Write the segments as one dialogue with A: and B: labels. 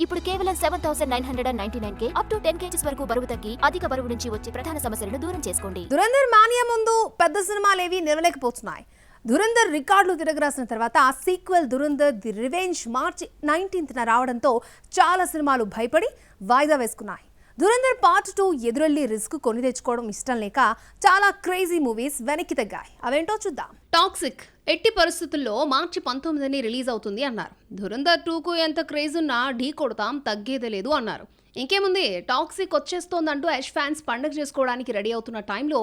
A: ఇప్పుడు కేవలం 7,999 up to 10 kgs వరకు బరువు తగ్గి అధిక బరువు నుంచి వచ్చే ప్రధాన సమస్యలను దూరం చేసుకోండి.
B: దురంధర్ మానియా ముందు పెద్ద సినిమాలేవి నిలలేకపోతున్నాయి. దురంధర్ రికార్డులు తిరగరాసిన తర్వాత ఆ సీక్వెల్ దురంధర్ ది రివెంజ్ మార్చి 19న రావడంతో చాలా సినిమాలు భయపడి వాయిదా వేసుకున్నాయి. దురంధర్ పార్ట్ 2 ఎదురెళ్లి రిస్క్ కొని తెచ్చుకోవడం ఇష్టం లేక చాలా క్రేజీ మూవీస్ వెనక్కి తగ్గాయి. అవేంటో చూద్దాం.
C: టాక్సిక్ ఎట్టి పరిస్థితుల్లో మార్చి 19ని రిలీజ్ అవుతుంది అన్నారు. దురంధర్ 2కు ఎంత క్రేజ్ ఉన్నా ఢీ కొడతాం, తగ్గేదే లేదు అన్నారు. ఇంకేముంది, టాక్సిక్ వచ్చేస్తోందంటూ యష్ ఫ్యాన్స్ పండగ చేసుకోవడానికి రెడీ అవుతున్న టైంలో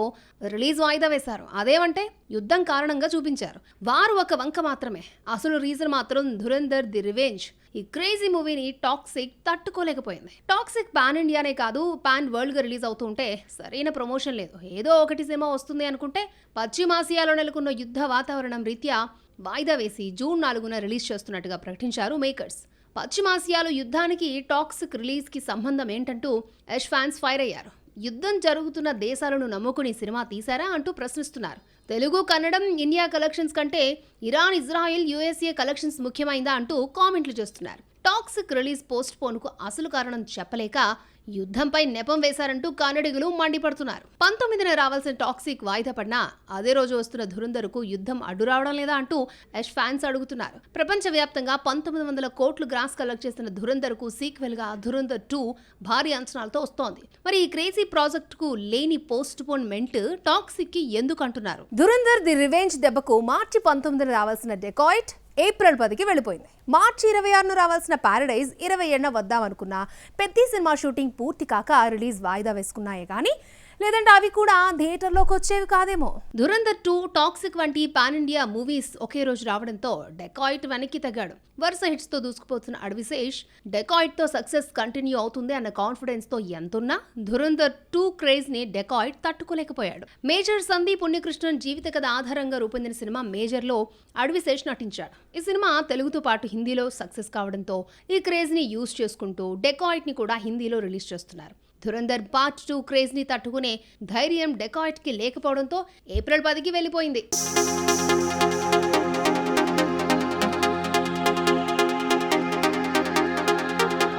C: రిలీజ్ వాయిదా వేశారు. అదేమంటే యుద్ధం కారణంగా చూపించారు. వారు ఒక వంక మాత్రమే, అసలు రీజన్ మాత్రం దురంధర్ ది రివెంజ్. ఈ క్రేజీ మూవీని టాక్సిక్ తట్టుకోలేకపోయింది. టాక్సిక్ పాన్ ఇండియానే కాదు, పాన్ వరల్డ్ గా రిలీజ్ అవుతుంటే సరైన ప్రమోషన్ లేదు. ఏదో ఒకటి సినిమా వస్తుంది అనుకుంటే పశ్చిమాసియాలో నెలకొన్న యుద్ధ వాతావరణం రీత్యా వాయిదా వేసి జూన్ 4న రిలీజ్ చేస్తున్నట్టుగా ప్రకటించారు మేకర్స్. పశ్చిమాసియాలో యుద్ధానికి టాక్సిక్ రిలీజ్కి సంబంధం ఏంటంటూ యష్ ఫ్యాన్స్ ఫైర్ అయ్యారు. యుద్ధం జరుగుతున్న దేశాలను నమ్ముకుని సినిమా తీశారా అంటూ ప్రశ్నిస్తున్నారు. తెలుగు, కన్నడం, ఇండియా కలెక్షన్స్ కంటే ఇరాన్, ఇజ్రాయెల్, యుఎస్ఏ కలెక్షన్స్ ముఖ్యమైందా అంటూ కామెంట్లు చేస్తున్నారు. టాక్సిక్ రిలీజ్ పోస్ట్ పోన్కు అసలు కారణం చెప్పలేక యుద్ధంపై నెపం వేశారంటూ కన్నడిగులు మండిపడుతున్నారు. 19న రావాల్సిన టాక్సిక్ వాయిదా పడినా అదే రోజు వస్తున్న ధురంధర్కు యుద్ధం అడ్డు రావడం లేదా అంటూ యష్ ఫ్యాన్స్ అడుగుతున్నారు. ప్రపంచవ్యాప్తంగా 1900 కోట్లు గ్రాస్ కలెక్ట్ చేసిన ధురంధర్కు సీక్వెల్ గా ధురంధర్ 2 భారీ అంచనాలతో వస్తోంది. మరి ఈ క్రేజీ ప్రాజెక్ట్ కు లేని పోస్ట్ పోన్మెంట్ టాక్సిక్ కి ఎందుకు అంటున్నారు?
B: దురంధర్ ది రివెంజ్ దెబ్బకు మార్చి 19న రావాల్సిన డెకాయిట్ ఏప్రిల్ 10కి వెళ్ళిపోయింది. మార్చి 26న రావాల్సిన పారడైజ్ 27న వద్దామనుకున్న పెద్ద సినిమా షూటింగ్ పూర్తి కాక రిలీజ్ వాయిదా వేసుకున్నాయే కానీ లేదంటే అవి కూడా థియేటర్లోకి వచ్చేవి కాదేమో.
C: దురంధర్ 2, టాక్సిక్ వంటి పాన్ ఇండియా మూవీస్ ఒకే రోజు రావడంతో డెకాయిట్ వెనక్కి తగ్గాడు. వరుస హిట్స్ తో దూసుకుపోతున్న అడ్విశేష్ డెకాయిట్ తో సక్సెస్ కంటిన్యూ అవుతుంది అన్న కాన్ఫిడెన్స్ తో ఎంతున్నా దురంధర్ 2 క్రేజ్ ని డెకాయిట్ తట్టుకోలేకపోయాడు. మేజర్ సందీప్ ఉన్నికృష్ణన్ జీవిత కథ ఆధారంగా రూపొందిన సినిమా మేజర్ లో అడ్విశేష్ నటించాడు. ఈ సినిమా తెలుగుతో పాటు హిందీలో సక్సెస్ కావడంతో ఈ క్రేజ్ ని యూజ్ చేసుకుంటూ డెకాయిట్ ని కూడా హిందీలో రిలీజ్ చేస్తున్నారు. దురంధర్ పార్ట్ 2 క్రేజ్ ని తట్టుకునే ధైర్యం డెకాయిట్ కి లేకపోవడంతో ఏప్రిల్ 10కి వెళ్ళిపోయింది.